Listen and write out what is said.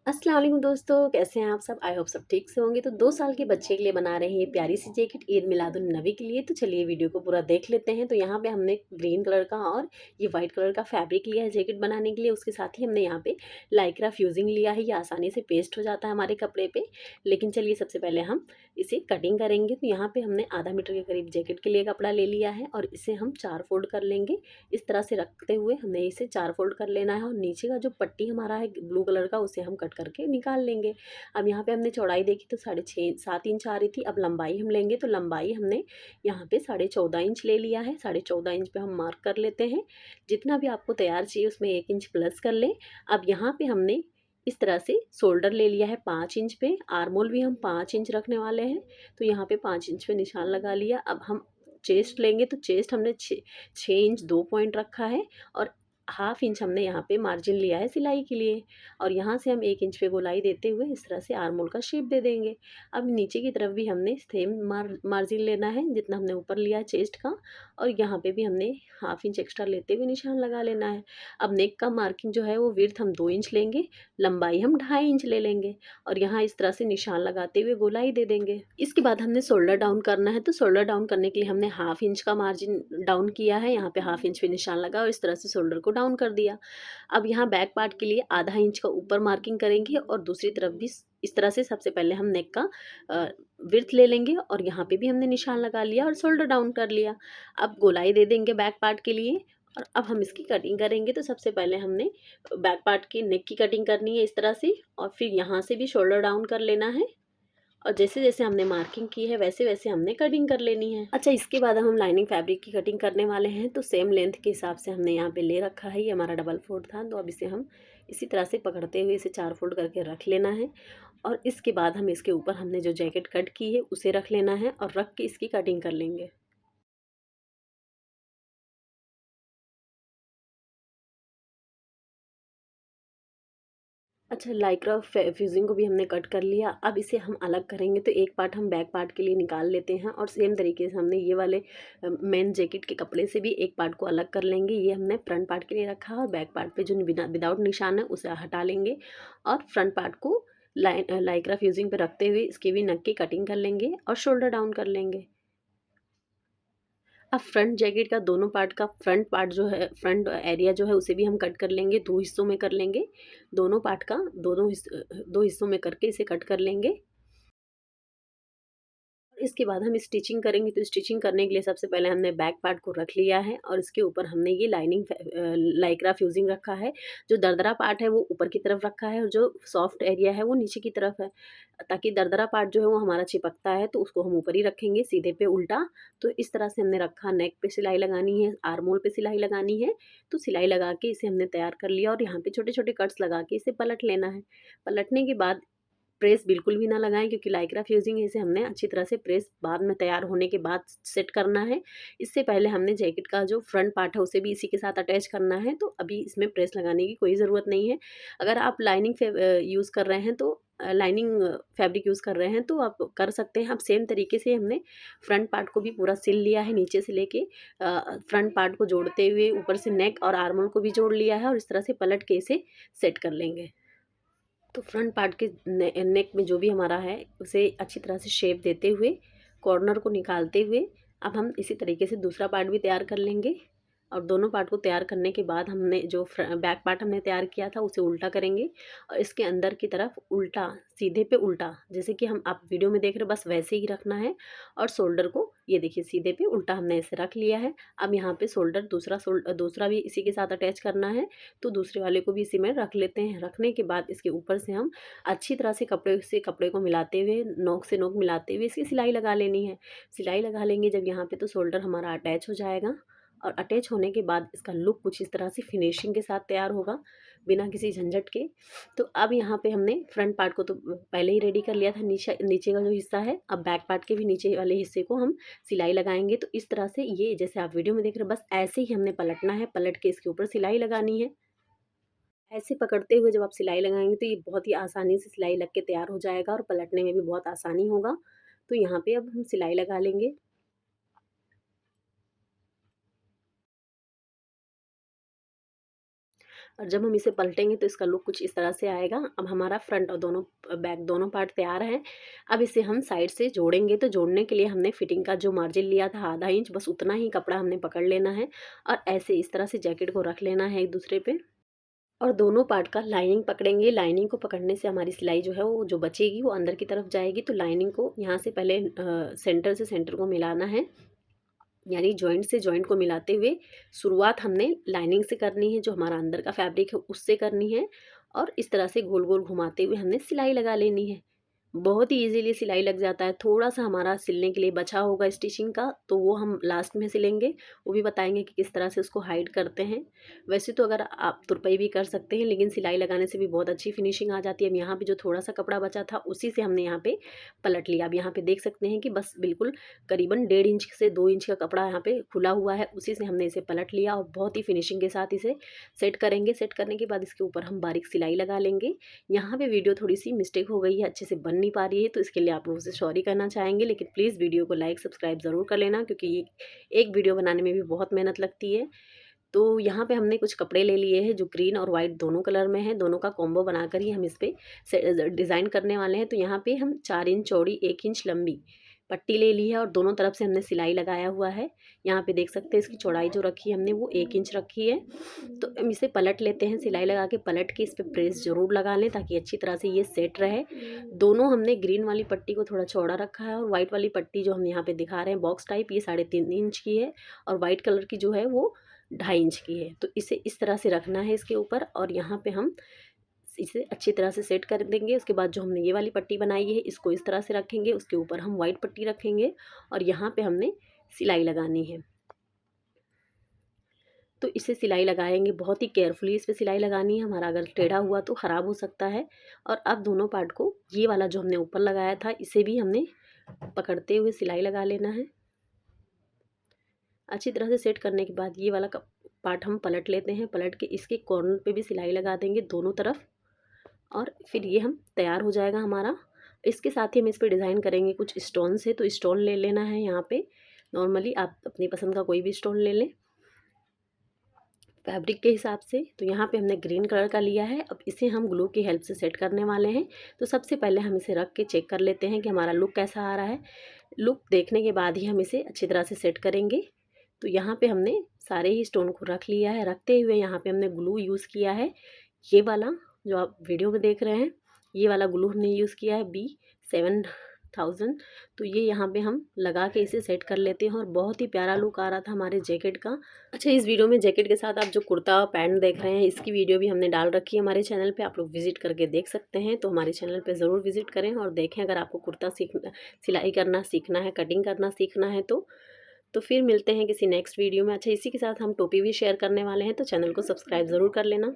अस्सलाम वालेकुम दोस्तों, कैसे हैं आप सब? आई होप सब ठीक से होंगे। तो 2 साल के बच्चे के लिए बना रहे हैं ये प्यारी सी जैकेट ईद मिलादुन नबी के लिए। तो चलिए वीडियो को पूरा देख लेते हैं। तो यहाँ पे हमने ग्रीन कलर का और ये वाइट कलर का फैब्रिक लिया है जैकेट बनाने के लिए। उसके साथ ही हमने यहाँ पे लाइक्रा फ्यूजिंग लिया है। ये आसानी से पेस्ट हो जाता है हमारे कपड़े पे। लेकिन चलिए सबसे पहले हम इसे कटिंग करेंगे। तो यहाँ पे हमने आधा मीटर के करीब जैकेट के लिए कपड़ा ले लिया है और इसे हम 4 फोल्ड कर लेंगे। इस तरह से रखते हुए हमने इसे 4 फोल्ड कर लेना है और नीचे का जो पट्टी हमारा है ब्लू कलर का उसे हम कट करके निकाल लेंगे। अब यहाँ पे हमने चौड़ाई देखी तो 6.5 7 इंच आ रही थी। अब लंबाई हम लेंगे तो लंबाई हमने यहाँ पे 14.5 इंच ले लिया है। 14.5 इंच पे हम मार्क कर लेते हैं। जितना भी आपको तैयार चाहिए उसमें 1 इंच प्लस कर लें। अब यहाँ पे हमने इस तरह से शोल्डर ले लिया है 5 इंच पे। आर्मोल भी हम 5 इंच रखने वाले हैं। तो यहाँ पे 5 इंच पे निशान लगा लिया। अब हम चेस्ट लेंगे तो चेस्ट हमने 6 इंच 2 पॉइंट रखा है और हाफ इंच हमने यहाँ पे मार्जिन लिया है सिलाई के लिए। और यहाँ से हम 1 इंच पे गोलाई देते हुए इस तरह से आर्म होल का शेप दे देंगे। अब नीचे की तरफ भी हमने सेम मार्जिन लेना है जितना हमने ऊपर लिया है चेस्ट का। और यहाँ पे भी हमने हाफ इंच एक्स्ट्रा लेते हुए निशान लगा लेना है। अब नेक का मार्किंग जो है वो विड्थ हम 2 इंच लेंगे, लंबाई हम 2.5 इंच ले लेंगे और यहाँ इस तरह से निशान लगाते हुए गोलाई दे देंगे। इसके बाद हमने शोल्डर डाउन करना है। तो शोल्डर डाउन करने के लिए हमने हाफ इंच का मार्जिन डाउन किया है। यहाँ पे हाफ इंच पे निशान लगा और इस तरह से शोल्डर को डाउन कर दिया। अब यहाँ बैक पार्ट के लिए आधा इंच का ऊपर मार्किंग करेंगे और दूसरी तरफ भी इस तरह से सबसे पहले हम नेक का विड्थ ले लेंगे और यहाँ पे भी हमने निशान लगा लिया और शोल्डर डाउन कर लिया। अब गोलाई दे देंगे बैक पार्ट के लिए और अब हम इसकी कटिंग करेंगे। तो सबसे पहले हमने बैक पार्ट की नेक की कटिंग करनी है इस तरह से और फिर यहाँ से भी शोल्डर डाउन कर लेना है और जैसे जैसे हमने मार्किंग की है वैसे वैसे हमने कटिंग कर लेनी है। अच्छा, इसके बाद हम लाइनिंग फैब्रिक की कटिंग करने वाले हैं। तो सेम लेंथ के हिसाब से हमने यहाँ पे ले रखा है। ये हमारा डबल फोल्ड था तो अब इसे हम इसी तरह से पकड़ते हुए इसे 4 फोल्ड करके रख लेना है और इसके बाद हम इसके ऊपर हमने जो जैकेट कट की है उसे रख लेना है और रख के इसकी कटिंग कर लेंगे। अच्छा, लाइक्रा फ्यूजिंग को भी हमने कट कर लिया। अब इसे हम अलग करेंगे तो एक पार्ट हम बैक पार्ट के लिए निकाल लेते हैं और सेम तरीके से हमने ये वाले मेन जैकेट के कपड़े से भी एक पार्ट को अलग कर लेंगे। ये हमने फ्रंट पार्ट के लिए रखा और बैक पार्ट पे जो विदाउट निशान है उसे हटा लेंगे और फ्रंट पार्ट को लाइक्रा फ्यूजिंग पे रखते हुए इसकी भी नग की कटिंग कर लेंगे और शोल्डर डाउन कर लेंगे। अब फ्रंट जैकेट का दोनों पार्ट का फ्रंट पार्ट जो है फ्रंट एरिया जो है उसे भी हम कट कर लेंगे, 2 हिस्सों में कर लेंगे। दोनों पार्ट का 2 हिस्सों में करके इसे कट कर लेंगे। इसके बाद हम स्टिचिंग करेंगे। तो स्टिचिंग करने के लिए सबसे पहले हमने बैक पार्ट को रख लिया है और इसके ऊपर हमने ये लाइक्रा फ्यूजिंग रखा है। जो दरदरा पार्ट है वो ऊपर की तरफ रखा है और जो सॉफ्ट एरिया है वो नीचे की तरफ है, ताकि दरदरा पार्ट जो है वो हमारा चिपकता है तो उसको हम ऊपर ही रखेंगे सीधे पे उल्टा। तो इस तरह से हमने रखा। नेक पे सिलाई लगानी है, आर्म होल पे सिलाई लगानी है। तो सिलाई लगा के इसे हमने तैयार कर लिया और यहाँ पे छोटे छोटे कट्स लगा के इसे पलट लेना है। पलटने के बाद प्रेस बिल्कुल भी ना लगाएँ क्योंकि लाइक्रा फ्यूजिंग है, इसे हमने अच्छी तरह से प्रेस बाद में तैयार होने के बाद सेट करना है। इससे पहले हमने जैकेट का जो फ्रंट पार्ट है उसे भी इसी के साथ अटैच करना है, तो अभी इसमें प्रेस लगाने की कोई ज़रूरत नहीं है। अगर आप यूज़ कर रहे हैं तो लाइनिंग फैब्रिक यूज़ कर रहे हैं तो आप कर सकते हैं। अब सेम तरीके से हमने फ्रंट पार्ट को भी पूरा सिल लिया है नीचे से लेके फ्रंट पार्ट को जोड़ते हुए ऊपर से नेक और आर्म होल को भी जोड़ लिया है और इस तरह से पलट के इसे सेट कर लेंगे। तो फ्रंट पार्ट के नेक में जो भी हमारा है उसे अच्छी तरह से शेप देते हुए कॉर्नर को निकालते हुए अब हम इसी तरीके से दूसरा पार्ट भी तैयार कर लेंगे। और दोनों पार्ट को तैयार करने के बाद हमने जो बैक पार्ट हमने तैयार किया था उसे उल्टा करेंगे और इसके अंदर की तरफ उल्टा, सीधे पे उल्टा, जैसे कि हम आप वीडियो में देख रहे हो बस वैसे ही रखना है। और शोल्डर को ये देखिए सीधे पे उल्टा हमने ऐसे रख लिया है। अब यहाँ पे शोल्डर दूसरा भी इसी के साथ अटैच करना है। तो दूसरे वाले को भी इसी में रख लेते हैं। रखने के बाद इसके ऊपर से हम अच्छी तरह से कपड़े को मिलाते हुए नोक से नोक मिलाते हुए इसकी सिलाई लगा लेनी है। सिलाई लगा लेंगे जब यहाँ पे तो शोल्डर हमारा अटैच हो जाएगा और अटैच होने के बाद इसका लुक कुछ इस तरह से फिनिशिंग के साथ तैयार होगा बिना किसी झंझट के। तो अब यहाँ पे हमने फ्रंट पार्ट को तो पहले ही रेडी कर लिया था। नीचे नीचे का जो हिस्सा है अब बैक पार्ट के भी नीचे वाले हिस्से को हम सिलाई लगाएंगे। तो इस तरह से ये जैसे आप वीडियो में देख रहे हो बस ऐसे ही हमने पलटना है, पलट के इसके ऊपर सिलाई लगानी है। ऐसे पकड़ते हुए जब आप सिलाई लगाएंगे तो ये बहुत ही आसानी से सिलाई लग के तैयार हो जाएगा और पलटने में भी बहुत आसानी होगा। तो यहाँ पे अब हम सिलाई लगा लेंगे। और जब हम इसे पलटेंगे तो इसका लुक कुछ इस तरह से आएगा। अब हमारा फ्रंट और दोनों बैक दोनों पार्ट तैयार हैं। अब इसे हम साइड से जोड़ेंगे। तो जोड़ने के लिए हमने फिटिंग का जो मार्जिन लिया था आधा इंच, बस उतना ही कपड़ा हमने पकड़ लेना है और ऐसे इस तरह से जैकेट को रख लेना है एक दूसरे पे और दोनों पार्ट का लाइनिंग पकड़ेंगे। लाइनिंग को पकड़ने से हमारी सिलाई जो है वो जो बचेगी वो अंदर की तरफ जाएगी। तो लाइनिंग को यहाँ से पहले सेंटर से सेंटर को मिलाना है, यानी जॉइंट से जॉइंट को मिलाते हुए शुरुआत हमने लाइनिंग से करनी है, जो हमारा अंदर का फैब्रिक है उससे करनी है और इस तरह से गोल गोल घुमाते हुए हमने सिलाई लगा लेनी है। बहुत ही इजीली सिलाई लग जाता है। थोड़ा सा हमारा सिलने के लिए बचा होगा स्टिचिंग का, तो वो हम लास्ट में सिलेंगे, वो भी बताएंगे कि किस तरह से उसको हाइड करते हैं। वैसे तो अगर आप तुरपाई भी कर सकते हैं, लेकिन सिलाई लगाने से भी बहुत अच्छी फिनिशिंग आ जाती है। अब यहाँ पे जो थोड़ा सा कपड़ा बचा था उसी से हमने यहाँ पे पलट लिया। अब यहाँ पे देख सकते हैं कि बस बिल्कुल करीबन 1.5 इंच से 2 इंच का कपड़ा यहाँ पे खुला हुआ है, उसी से हमने इसे पलट लिया और बहुत ही फिनिशिंग के साथ इसे सेट करेंगे। सेट करने के बाद इसके ऊपर हम बारीक सिलाई लगा लेंगे। यहाँ पे वीडियो थोड़ी सी मिस्टेक हो गई है, अच्छे से बन नहीं पा रही है, तो इसके लिए आप लोगों से सॉरी करना चाहेंगे। लेकिन प्लीज़ वीडियो को लाइक सब्सक्राइब ज़रूर कर लेना, क्योंकि ये एक वीडियो बनाने में भी बहुत मेहनत लगती है। तो यहाँ पे हमने कुछ कपड़े ले लिए हैं जो ग्रीन और वाइट दोनों कलर में है। दोनों का कॉम्बो बनाकर ही हम इस पर डिज़ाइन करने वाले हैं। तो यहाँ पे हम 4 इंच चौड़ी 1 इंच लंबी पट्टी ले ली है और दोनों तरफ से हमने सिलाई लगाया हुआ है। यहाँ पे देख सकते हैं इसकी चौड़ाई जो रखी है हमने वो 1 इंच रखी है। तो हम इसे पलट लेते हैं, सिलाई लगा के पलट के इस पर प्रेस ज़रूर लगा लें ताकि अच्छी तरह से ये सेट रहे। दोनों हमने ग्रीन वाली पट्टी को थोड़ा चौड़ा रखा है और वाइट वाली पट्टी जो हम यहाँ पे दिखा रहे हैं बॉक्स टाइप, ये 3.5 इंच की है और वाइट कलर की जो है वो 2.5 इंच की है। तो इसे इस तरह से रखना है इसके ऊपर और यहाँ पे हम इसे अच्छी तरह से सेट कर देंगे। उसके बाद जो हमने ये वाली पट्टी बनाई है इसको इस तरह से रखेंगे, उसके ऊपर हम वाइट पट्टी रखेंगे और यहाँ पे हमने सिलाई लगानी है। तो इसे सिलाई लगाएंगे, बहुत ही केयरफुली इस पर सिलाई लगानी है, हमारा अगर टेढ़ा हुआ तो ख़राब हो सकता है। और अब दोनों पार्ट को ये वाला जो हमने ऊपर लगाया था इसे भी हमने पकड़ते हुए सिलाई लगा लेना है। अच्छी तरह से सेट करने के बाद ये वाला पार्ट हम पलट लेते हैं, पलट के इसके कॉर्नर पे भी सिलाई लगा देंगे दोनों तरफ और फिर ये हम तैयार हो जाएगा हमारा। इसके साथ ही हम इस पर डिज़ाइन करेंगे कुछ स्टोन से। तो स्टोन ले लेना है यहाँ पे, नॉर्मली आप अपनी पसंद का कोई भी स्टोन ले लें फैब्रिक के हिसाब से। तो यहाँ पे हमने ग्रीन कलर का लिया है। अब इसे हम ग्लू की हेल्प से सेट करने वाले हैं। तो सबसे पहले हम इसे रख के चेक कर लेते हैं कि हमारा लुक कैसा आ रहा है। लुक देखने के बाद ही हम इसे अच्छी तरह से सेट करेंगे। तो यहाँ पे हमने सारे ही स्टोन को रख लिया है। रखते हुए यहाँ पे हमने ग्लू यूज़ किया है, ये वाला जो आप वीडियो में देख रहे हैं, ये वाला ग्लू हमने यूज़ किया है B7000। तो ये यहाँ पे हम लगा के इसे सेट कर लेते हैं और बहुत ही प्यारा लुक आ रहा था हमारे जैकेट का। अच्छा, इस वीडियो में जैकेट के साथ आप जो कुर्ता पैंट देख रहे हैं इसकी वीडियो भी हमने डाल रखी है हमारे चैनल पे, आप लोग विजिट करके देख सकते हैं। तो हमारे चैनल पे ज़रूर विजिट करें और देखें। अगर आपको कुर्ता सिलाई करना सीखना है, कटिंग करना सीखना है तो फिर मिलते हैं किसी नेक्स्ट वीडियो में। अच्छा, इसी के साथ हम टोपी भी शेयर करने वाले हैं, तो चैनल को सब्सक्राइब ज़रूर कर लेना।